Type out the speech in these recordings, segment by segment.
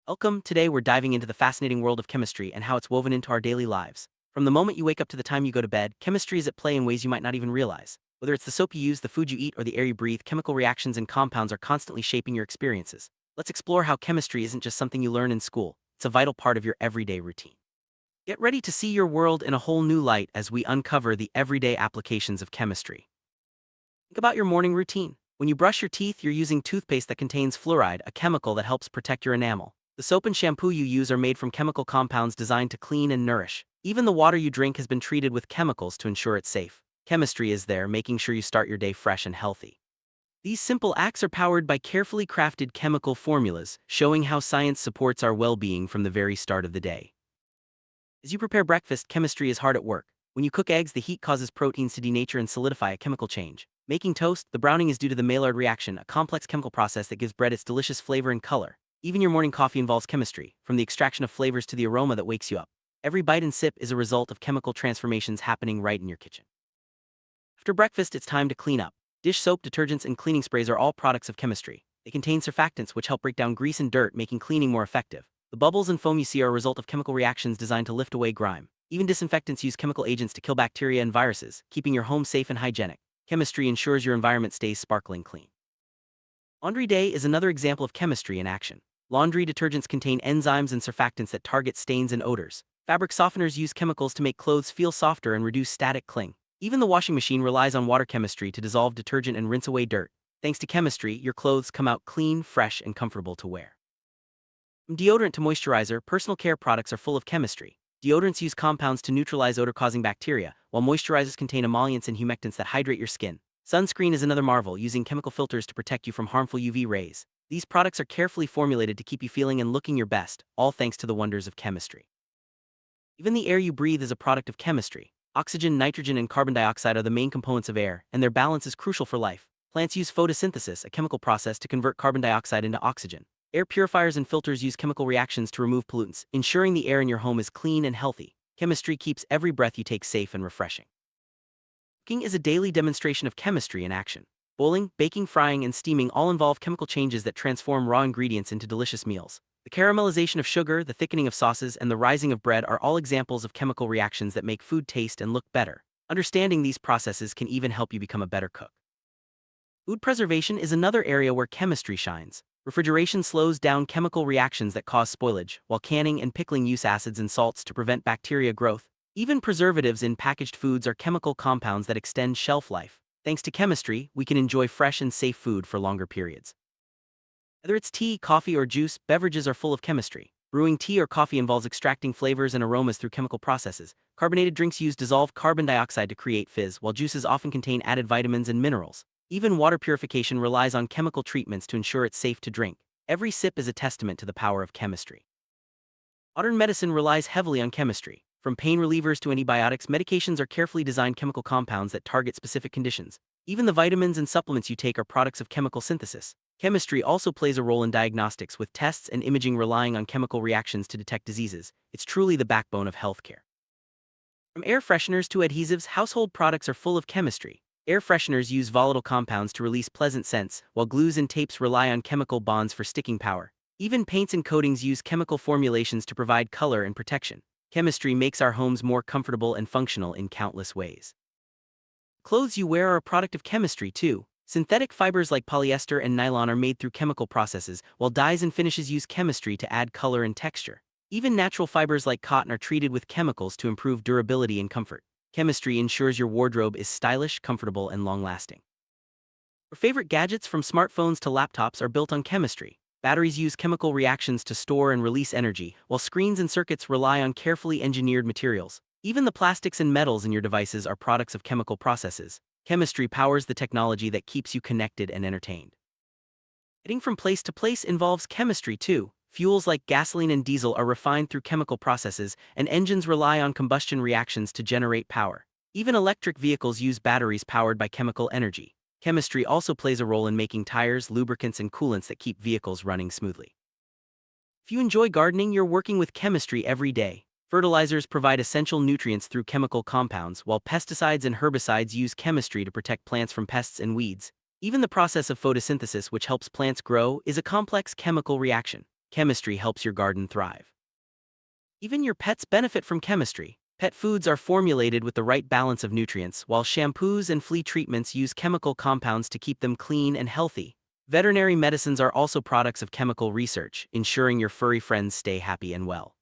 Welcome. Today we're diving into the fascinating world of chemistry and how it's woven into our daily lives. From the moment you wake up to the time you go to bed, chemistry is at play in ways you might not even realize. Whether it's the soap you use, the food you eat, or the air you breathe, chemical reactions and compounds are constantly shaping your experiences. Let's explore how chemistry isn't just something you learn in school, it's a vital part of your everyday routine. Get ready to see your world in a whole new light as we uncover the everyday applications of chemistry. Think about your morning routine. When you brush your teeth, you're using toothpaste that contains fluoride, a chemical that helps protect your enamel. The soap and shampoo you use are made from chemical compounds designed to clean and nourish. Even the water you drink has been treated with chemicals to ensure it's safe. Chemistry is there, making sure you start your day fresh and healthy. These simple acts are powered by carefully crafted chemical formulas, showing how science supports our well-being from the very start of the day. As you prepare breakfast, chemistry is hard at work. When you cook eggs, the heat causes proteins to denature and solidify, a chemical change. Making toast, the browning is due to the Maillard reaction, a complex chemical process that gives bread its delicious flavor and color. Even your morning coffee involves chemistry, from the extraction of flavors to the aroma that wakes you up. Every bite and sip is a result of chemical transformations happening right in your kitchen. After breakfast, it's time to clean up. Dish soap, detergents, and cleaning sprays are all products of chemistry. They contain surfactants which help break down grease and dirt, making cleaning more effective. The bubbles and foam you see are a result of chemical reactions designed to lift away grime. Even disinfectants use chemical agents to kill bacteria and viruses, keeping your home safe and hygienic. Chemistry ensures your environment stays sparkling clean. Laundry day is another example of chemistry in action. Laundry detergents contain enzymes and surfactants that target stains and odors. Fabric softeners use chemicals to make clothes feel softer and reduce static cling. Even the washing machine relies on water chemistry to dissolve detergent and rinse away dirt. Thanks to chemistry, your clothes come out clean, fresh, and comfortable to wear. From deodorant to moisturizer, personal care products are full of chemistry. Deodorants use compounds to neutralize odor-causing bacteria, while moisturizers contain emollients and humectants that hydrate your skin. Sunscreen is another marvel, using chemical filters to protect you from harmful UV rays. These products are carefully formulated to keep you feeling and looking your best, all thanks to the wonders of chemistry. Even the air you breathe is a product of chemistry. Oxygen, nitrogen, and carbon dioxide are the main components of air, and their balance is crucial for life. Plants use photosynthesis, a chemical process to convert carbon dioxide into oxygen. Air purifiers and filters use chemical reactions to remove pollutants, ensuring the air in your home is clean and healthy. Chemistry keeps every breath you take safe and refreshing. Cooking is a daily demonstration of chemistry in action. Boiling, baking, frying, and steaming all involve chemical changes that transform raw ingredients into delicious meals. The caramelization of sugar, the thickening of sauces, and the rising of bread are all examples of chemical reactions that make food taste and look better. Understanding these processes can even help you become a better cook. Food preservation is another area where chemistry shines. Refrigeration slows down chemical reactions that cause spoilage, while canning and pickling use acids and salts to prevent bacteria growth. Even preservatives in packaged foods are chemical compounds that extend shelf life. Thanks to chemistry, we can enjoy fresh and safe food for longer periods. Whether it's tea, coffee, or juice, beverages are full of chemistry. Brewing tea or coffee involves extracting flavors and aromas through chemical processes. Carbonated drinks use dissolved carbon dioxide to create fizz, while juices often contain added vitamins and minerals. Even water purification relies on chemical treatments to ensure it's safe to drink. Every sip is a testament to the power of chemistry. Modern medicine relies heavily on chemistry. From pain relievers to antibiotics, medications are carefully designed chemical compounds that target specific conditions. Even the vitamins and supplements you take are products of chemical synthesis. Chemistry also plays a role in diagnostics, with tests and imaging relying on chemical reactions to detect diseases. It's truly the backbone of healthcare. From air fresheners to adhesives, household products are full of chemistry. Air fresheners use volatile compounds to release pleasant scents, while glues and tapes rely on chemical bonds for sticking power. Even paints and coatings use chemical formulations to provide color and protection. Chemistry makes our homes more comfortable and functional in countless ways. Clothes you wear are a product of chemistry too. Synthetic fibers like polyester and nylon are made through chemical processes, while dyes and finishes use chemistry to add color and texture. Even natural fibers like cotton are treated with chemicals to improve durability and comfort. Chemistry ensures your wardrobe is stylish, comfortable, and long-lasting. Your favorite gadgets, from smartphones to laptops, are built on chemistry. Batteries use chemical reactions to store and release energy, while screens and circuits rely on carefully engineered materials. Even the plastics and metals in your devices are products of chemical processes. Chemistry powers the technology that keeps you connected and entertained. Getting from place to place involves chemistry too. Fuels like gasoline and diesel are refined through chemical processes, and engines rely on combustion reactions to generate power. Even electric vehicles use batteries powered by chemical energy. Chemistry also plays a role in making tires, lubricants, and coolants that keep vehicles running smoothly. If you enjoy gardening, you're working with chemistry every day. Fertilizers provide essential nutrients through chemical compounds, while pesticides and herbicides use chemistry to protect plants from pests and weeds. Even the process of photosynthesis, which helps plants grow, is a complex chemical reaction. chemistry helps your garden thrive. Even your pets benefit from chemistry. Pet foods are formulated with the right balance of nutrients, while shampoos and flea treatments use chemical compounds to keep them clean and healthy. Veterinary medicines are also products of chemical research, ensuring your furry friends stay happy and well.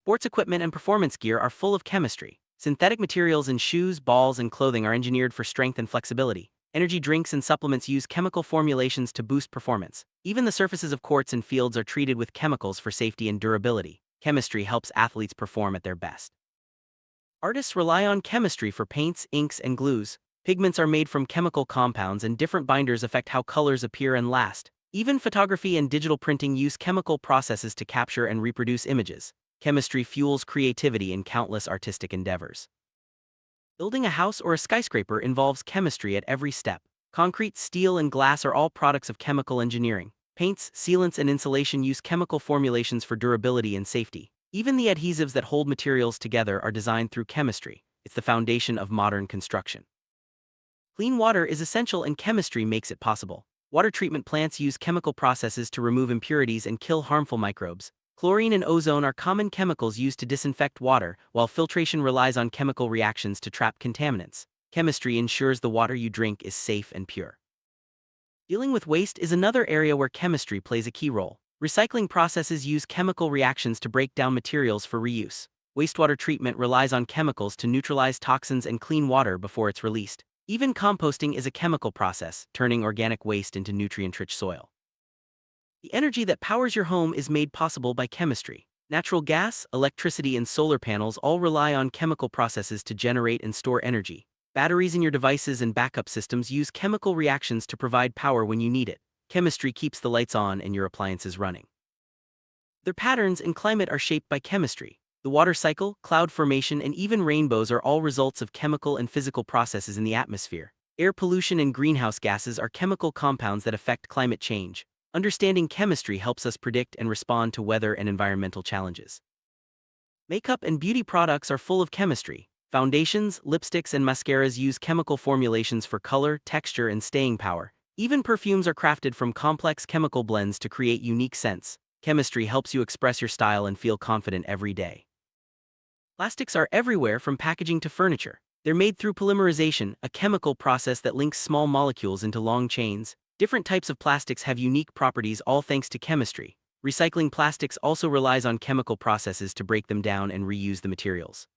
Sports equipment and performance gear are full of chemistry. Synthetic materials in shoes, balls, and clothing are engineered for strength and flexibility. Energy drinks and supplements use chemical formulations to boost performance. Even the surfaces of courts and fields are treated with chemicals for safety and durability. Chemistry helps athletes perform at their best. Artists rely on chemistry for paints, inks, and glues. Pigments are made from chemical compounds, and different binders affect how colors appear and last. Even photography and digital printing use chemical processes to capture and reproduce images. Chemistry fuels creativity in countless artistic endeavors. Building a house or a skyscraper involves chemistry at every step. Concrete, steel, and glass are all products of chemical engineering. Paints, sealants, and insulation use chemical formulations for durability and safety. Even the adhesives that hold materials together are designed through chemistry. It's the foundation of modern construction. Clean water is essential, and chemistry makes it possible. Water treatment plants use chemical processes to remove impurities and kill harmful microbes. Chlorine and ozone are common chemicals used to disinfect water, while filtration relies on chemical reactions to trap contaminants. Chemistry ensures the water you drink is safe and pure. Dealing with waste is another area where chemistry plays a key role. Recycling processes use chemical reactions to break down materials for reuse. Wastewater treatment relies on chemicals to neutralize toxins and clean water before it's released. Even composting is a chemical process, turning organic waste into nutrient-rich soil. The energy that powers your home is made possible by chemistry. Natural gas, electricity, and solar panels all rely on chemical processes to generate and store energy. Batteries in your devices and backup systems use chemical reactions to provide power when you need it. Chemistry keeps the lights on and your appliances running. Their patterns and climate are shaped by chemistry. The water cycle, cloud formation, and even rainbows are all results of chemical and physical processes in the atmosphere. Air pollution and greenhouse gases are chemical compounds that affect climate change. Understanding chemistry helps us predict and respond to weather and environmental challenges. Makeup and beauty products are full of chemistry. Foundations, lipsticks, and mascaras use chemical formulations for color, texture, and staying power. Even perfumes are crafted from complex chemical blends to create unique scents. Chemistry helps you express your style and feel confident every day. Plastics are everywhere, from packaging to furniture. They're made through polymerization, a chemical process that links small molecules into long chains. Different types of plastics have unique properties, all thanks to chemistry. Recycling plastics also relies on chemical processes to break them down and reuse the materials.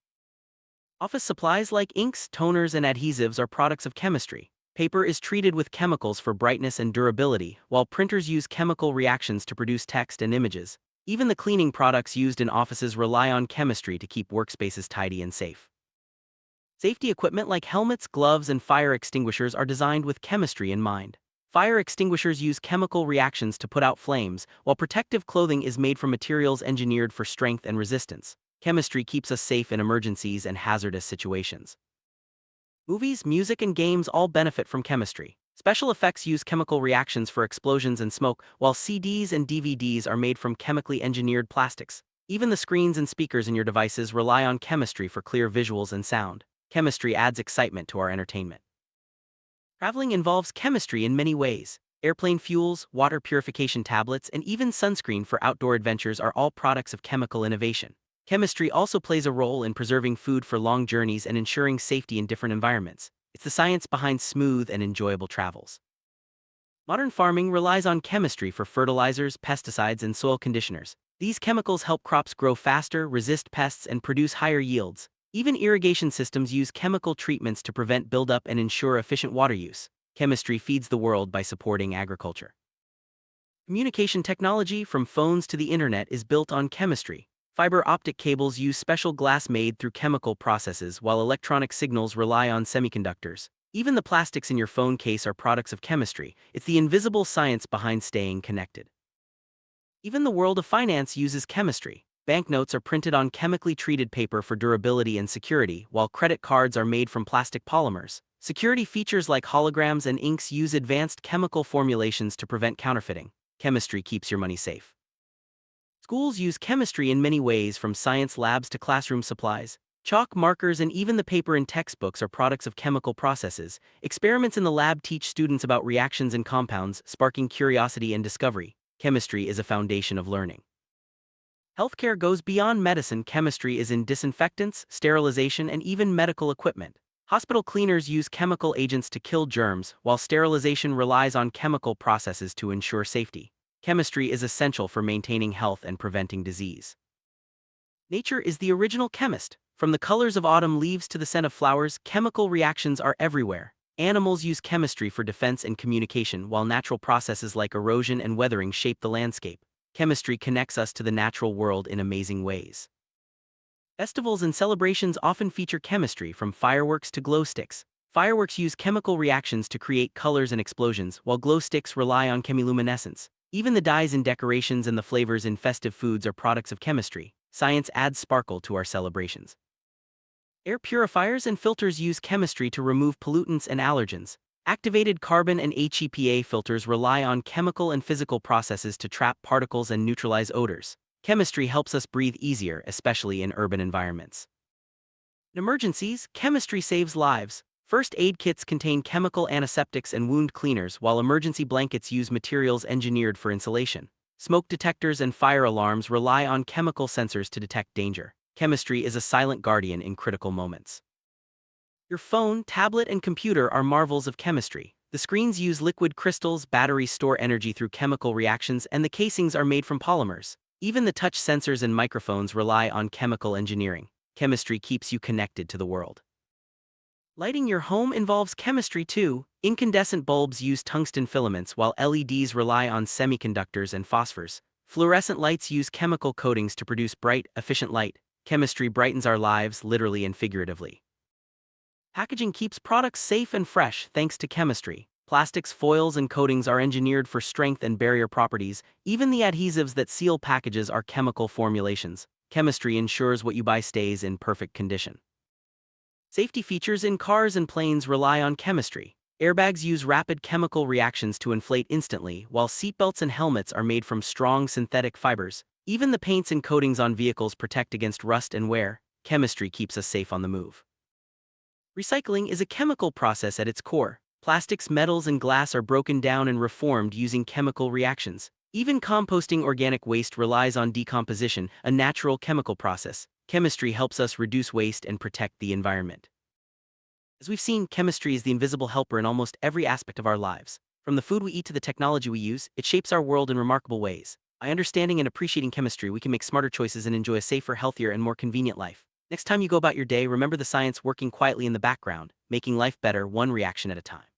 Office supplies like inks, toners, and adhesives are products of chemistry. Paper is treated with chemicals for brightness and durability, while printers use chemical reactions to produce text and images. Even the cleaning products used in offices rely on chemistry to keep workspaces tidy and safe. Safety equipment like helmets, gloves, and fire extinguishers are designed with chemistry in mind. Fire extinguishers use chemical reactions to put out flames, while protective clothing is made from materials engineered for strength and resistance. Chemistry keeps us safe in emergencies and hazardous situations. Movies, music, and games all benefit from chemistry. Special effects use chemical reactions for explosions and smoke, while CDs and DVDs are made from chemically engineered plastics. Even the screens and speakers in your devices rely on chemistry for clear visuals and sound. Chemistry adds excitement to our entertainment. Traveling involves chemistry in many ways. Airplane fuels, water purification tablets, and even sunscreen for outdoor adventures are all products of chemical innovation. Chemistry also plays a role in preserving food for long journeys and ensuring safety in different environments. It's the science behind smooth and enjoyable travels. Modern farming relies on chemistry for fertilizers, pesticides, and soil conditioners. These chemicals help crops grow faster, resist pests, and produce higher yields. Even irrigation systems use chemical treatments to prevent buildup and ensure efficient water use. Chemistry feeds the world by supporting agriculture. Communication technology, from phones to the internet, is built on chemistry. Fiber optic cables use special glass made through chemical processes, while electronic signals rely on semiconductors. Even the plastics in your phone case are products of chemistry. It's the invisible science behind staying connected. Even the world of finance uses chemistry. Banknotes are printed on chemically treated paper for durability and security, while credit cards are made from plastic polymers. Security features like holograms and inks use advanced chemical formulations to prevent counterfeiting. Chemistry keeps your money safe. Schools use chemistry in many ways, from science labs to classroom supplies. Chalk, markers, and even the paper in textbooks are products of chemical processes. Experiments in the lab teach students about reactions and compounds, sparking curiosity and discovery. Chemistry is a foundation of learning. Healthcare goes beyond medicine. Chemistry is in disinfectants, sterilization, and even medical equipment. Hospital cleaners use chemical agents to kill germs, while sterilization relies on chemical processes to ensure safety. Chemistry is essential for maintaining health and preventing disease. Nature is the original chemist. From the colors of autumn leaves to the scent of flowers, chemical reactions are everywhere. Animals use chemistry for defense and communication, while natural processes like erosion and weathering shape the landscape. Chemistry connects us to the natural world in amazing ways. Festivals and celebrations often feature chemistry, from fireworks to glow sticks. Fireworks use chemical reactions to create colors and explosions, while glow sticks rely on chemiluminescence. Even the dyes in decorations and the flavors in festive foods are products of chemistry. Science adds sparkle to our celebrations. Air purifiers and filters use chemistry to remove pollutants and allergens. Activated carbon and HEPA filters rely on chemical and physical processes to trap particles and neutralize odors. Chemistry helps us breathe easier, especially in urban environments. In emergencies, chemistry saves lives. First aid kits contain chemical antiseptics and wound cleaners, while emergency blankets use materials engineered for insulation. Smoke detectors and fire alarms rely on chemical sensors to detect danger. Chemistry is a silent guardian in critical moments. Your phone, tablet, and computer are marvels of chemistry. The screens use liquid crystals, batteries store energy through chemical reactions, and the casings are made from polymers. Even the touch sensors and microphones rely on chemical engineering. Chemistry keeps you connected to the world. Lighting your home involves chemistry too. Incandescent bulbs use tungsten filaments, while LEDs rely on semiconductors and phosphors. Fluorescent lights use chemical coatings to produce bright, efficient light. Chemistry brightens our lives, literally and figuratively. Packaging keeps products safe and fresh thanks to chemistry. Plastics, foils, and coatings are engineered for strength and barrier properties. Even the adhesives that seal packages are chemical formulations. Chemistry ensures what you buy stays in perfect condition. Safety features in cars and planes rely on chemistry. Airbags use rapid chemical reactions to inflate instantly, while seatbelts and helmets are made from strong synthetic fibers. Even the paints and coatings on vehicles protect against rust and wear. Chemistry keeps us safe on the move. Recycling is a chemical process at its core. Plastics, metals, and glass are broken down and reformed using chemical reactions. Even composting organic waste relies on decomposition, a natural chemical process. Chemistry helps us reduce waste and protect the environment. As we've seen, chemistry is the invisible helper in almost every aspect of our lives. From the food we eat to the technology we use, it shapes our world in remarkable ways. By understanding and appreciating chemistry, we can make smarter choices and enjoy a safer, healthier, and more convenient life. Next time you go about your day, remember the science working quietly in the background, making life better one reaction at a time.